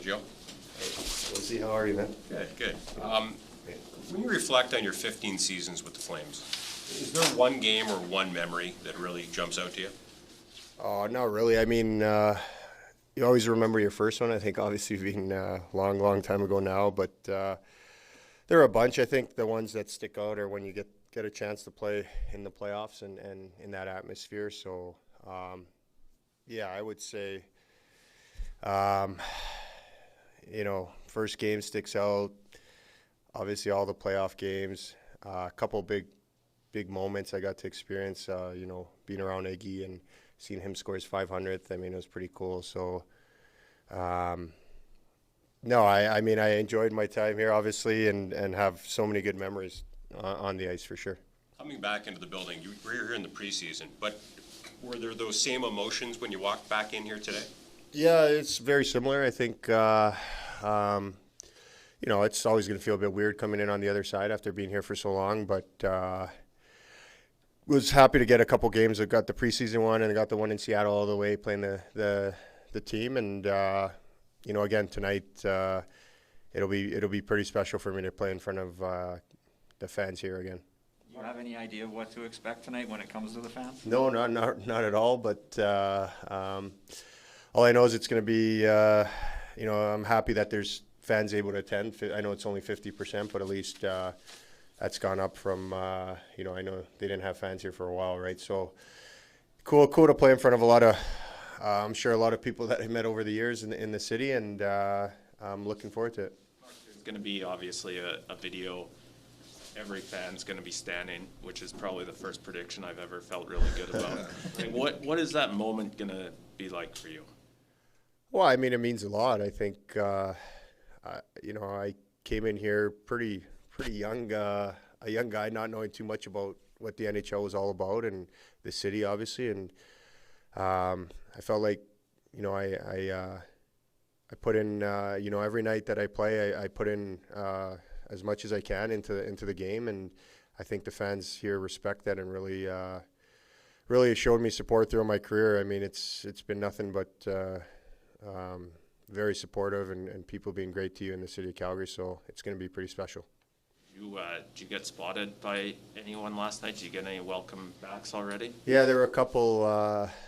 Joe. We'll see. How are you, man? Good, good. When you reflect on your 15 seasons with the Flames, is there one game or one memory that really jumps out to you? Oh, not really. I mean, you always remember your first one. I think obviously being a long time ago now, but there are a bunch. I think the ones that stick out are when you get a chance to play in the playoffs and in that atmosphere. So, yeah, I would say, first game sticks out. Obviously, all the playoff games. A couple big moments I got to experience. Being around Iggy and seeing him score his 500th. I mean, it was pretty cool. So, no, I mean, I enjoyed my time here, obviously, and have so many good memories on the ice for sure. Coming back into the building, you were here in the preseason, but were there those same emotions when you walked back in here today? Yeah, it's very similar. I think, it's always going to feel a bit weird coming in on the other side after being here for so long, but was happy to get a couple games. I got the preseason one and I got the one in Seattle all the way playing the team. And, again, tonight it'll be pretty special for me to play in front of the fans here again. Do you have any idea what to expect tonight when it comes to the fans? No, not at all. But all I know is it's going to be, I'm happy that there's fans able to attend. I know it's only 50%, but at least that's gone up from, I know they didn't have fans here for a while, right? So cool to play in front of a lot of, I'm sure a lot of people that I met over the years in the city, and I'm looking forward to it. There's going to be obviously a video. Every fan's going to be standing, which is probably the first prediction I've ever felt really good about. What is that moment going to be like for you? Well, I mean, it means a lot. I think, I came in here pretty young, a young guy, not knowing too much about what the NHL was all about and the city, obviously. And I felt like, I put in, every night that I play, I put in as much as I can into the game, and I think the fans here respect that and really showed me support throughout my career. I mean, it's been nothing but very supportive and people being great to you in the city of Calgary, so it's going to be pretty special. Did you get spotted by anyone last night? Did you get any welcome backs already? Yeah, there were a couple. I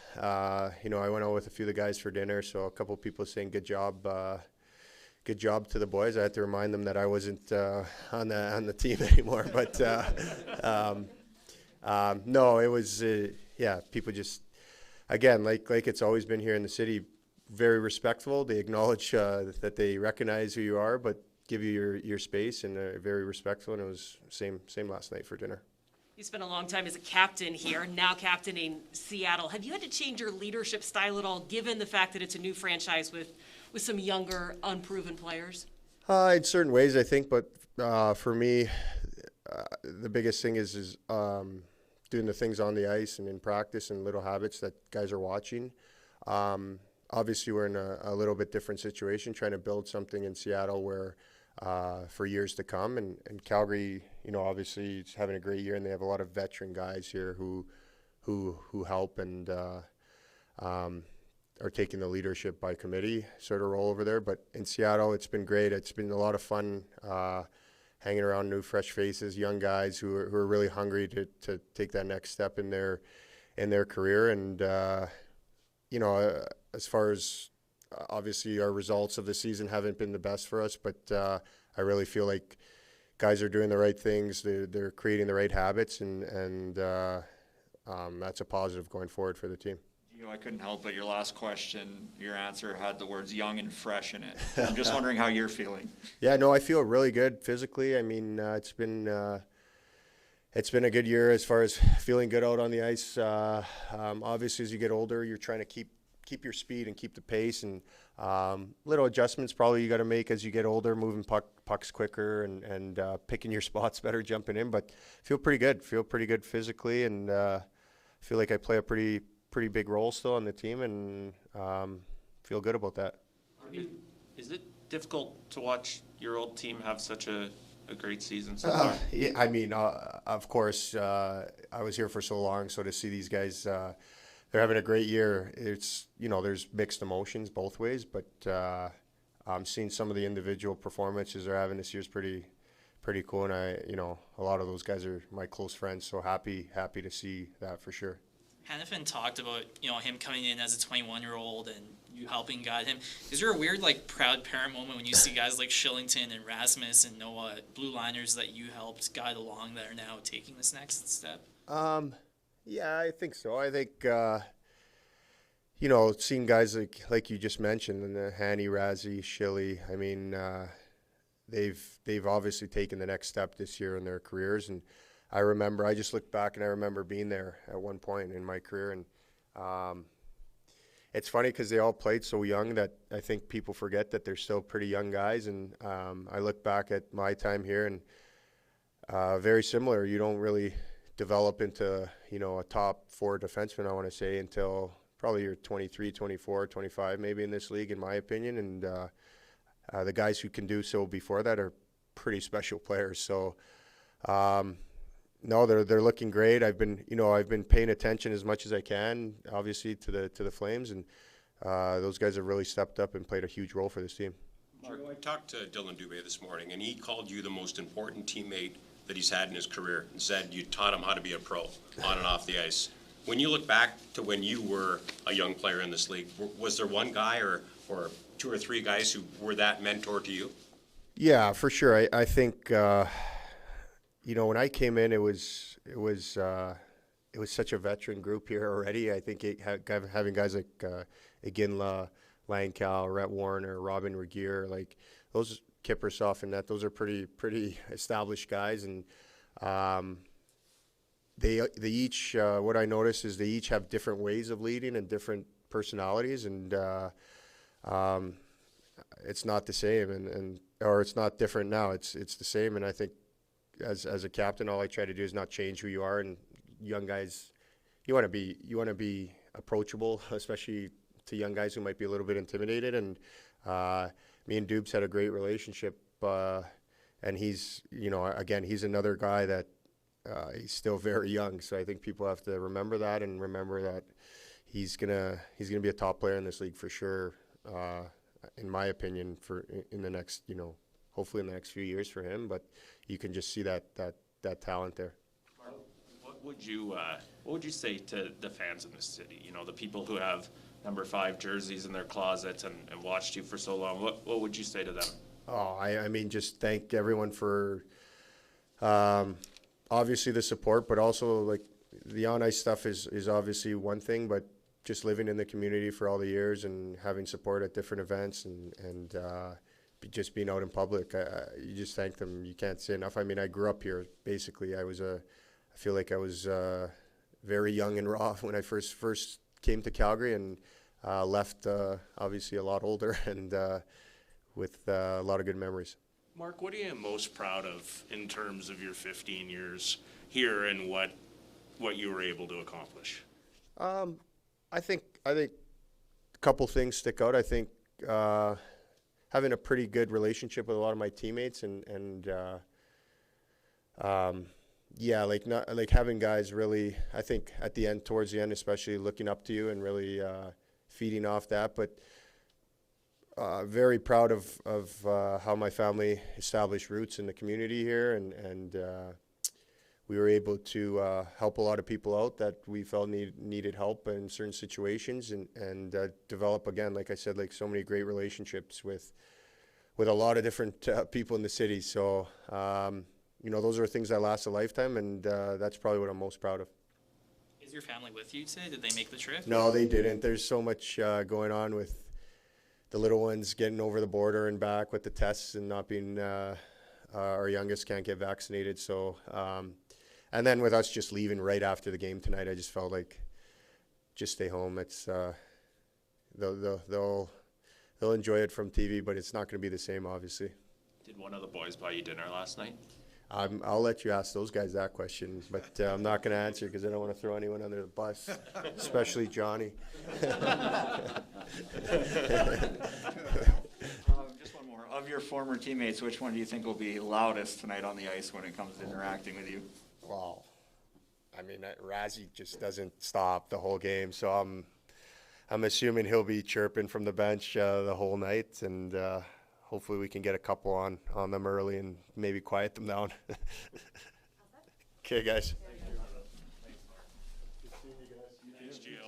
went out with a few of the guys for dinner, so a couple people saying good job to the boys. I had to remind them that I wasn't on the team anymore. But no, it was people just, again, like it's always been here in the city, very respectful. They acknowledge that they recognize who you are, but give you your space, and very respectful. And it was same last night for dinner. You spent a long time as a captain here, now captaining Seattle. Have you had to change your leadership style at all, given the fact that it's a new franchise with some younger, unproven players? In certain ways, I think, but for me, the biggest thing is doing the things on the ice and in practice and little habits that guys are watching. Obviously, we're in a little bit different situation, trying to build something in Seattle where for years to come. And Calgary, obviously, is having a great year, and they have a lot of veteran guys here who help and are taking the leadership by committee sort of role over there. But in Seattle, it's been great. It's been a lot of fun hanging around new, fresh faces, young guys who are really hungry to take that next step in their career. And as far as obviously our results of the season haven't been the best for us, but I really feel like guys are doing the right things. They're creating the right habits, and that's a positive going forward for the team. I couldn't help but your last question, your answer had the words young and fresh in it. I'm just wondering how you're feeling. Yeah, no, I feel really good physically. I mean, it's been a good year as far as feeling good out on the ice. Obviously, as you get older, you're trying to keep your speed and keep the pace, and little adjustments probably you got to make as you get older, moving pucks quicker and picking your spots better, jumping in. But feel pretty good physically, and feel like I play a pretty big role still on the team, and feel good about that. Is it difficult to watch your old team have such a great season so far? Yeah, I mean, of course, I was here for so long, so to see these guys, they're having a great year. It's, there's mixed emotions both ways, but seeing some of the individual performances they're having this year is pretty cool. And a lot of those guys are my close friends, so happy to see that for sure. Hannafin talked about, him coming in as a 21-year-old and you helping guide him. Is there a weird, proud parent moment when you see guys like Shillington and Rasmus and Noah, blue liners that you helped guide along that are now taking this next step? Yeah, I think so. I think, seeing guys like you just mentioned, and Hanny, Razzie, Shilly, I mean, they've obviously taken the next step this year in their careers. And I just looked back and I remember being there at one point in my career. And it's funny because they all played so young that I think people forget that they're still pretty young guys. And I look back at my time here and very similar. You don't really develop into, a top 4 defenseman, I want to say, until probably you're 23, 24, 25 maybe in this league, in my opinion. And the guys who can do so before that are pretty special players. So, no, they're looking great. I've been paying attention as much as I can, obviously, to the Flames, and those guys have really stepped up and played a huge role for this team. Joe, I talked to Dylan Dubé this morning, and he called you the most important teammate that he's had in his career, and said you taught him how to be a pro on and off the ice. When you look back to when you were a young player in this league, was there one guy or 2 or 3 guys who were that mentor to you? Yeah, for sure. I think when I came in, it was such a veteran group here already. I think having guys like Iginla, Langkow, Rhett Warner, Robin Regier, like those, Kippersoff and that, those are pretty established guys. And they each, what I noticed is they each have different ways of leading and different personalities, and it's not the same, or it's not different now. It's the same. And I think as a captain, all I try to do is not change who you are. And young guys, you want to be approachable, especially to young guys who might be a little bit intimidated. And me and Dubes had a great relationship, and he's he's another guy that he's still very young. So I think people have to remember that, and remember that he's gonna be a top player in this league for sure. In my opinion, in the next, hopefully in the next few years for him. But you can just see that talent there. What would you say to the fans in this city? The people who have number 5 jerseys in their closets and watched you for so long. What would you say to them? Oh, I mean, just thank everyone for obviously the support, but also like the on-ice stuff is obviously one thing, but just living in the community for all the years and having support at different events and just being out in public, you just thank them. You can't say enough. I mean, I grew up here basically. I feel like I was very young and raw when I first came to Calgary, and left obviously a lot older and with a lot of good memories. Mark, what are you most proud of in terms of your 15 years here and what you were able to accomplish? I think a couple things stick out. I think having a pretty good relationship with a lot of my teammates, and like having guys really, I think at the end, towards the end, especially looking up to you and really feeding off that. But very proud of how my family established roots in the community here, and we were able to help a lot of people out that we felt needed help in certain situations, and develop, again, like I said, like so many great relationships with a lot of different people in the city. So, those are things that last a lifetime, and that's probably what I'm most proud of. Is your family with you today? Did they make the trip? No, they didn't. There's so much going on with the little ones getting over the border and back with the tests and not being, our youngest can't get vaccinated. So, and then with us just leaving right after the game tonight, I just felt like just stay home. It's they'll enjoy it from TV, but it's not going to be the same, obviously. Did one of the boys buy you dinner last night? I'll let you ask those guys that question, but I'm not going to answer because I don't want to throw anyone under the bus, especially Johnny. Just one more. Of your former teammates, which one do you think will be loudest tonight on the ice when it comes to interacting with you? Wow. I mean, Razzie just doesn't stop the whole game, so I'm assuming he'll be chirping from the bench the whole night, and hopefully we can get a couple on them early and maybe quiet them down. Okay, guys. Thanks, Gio.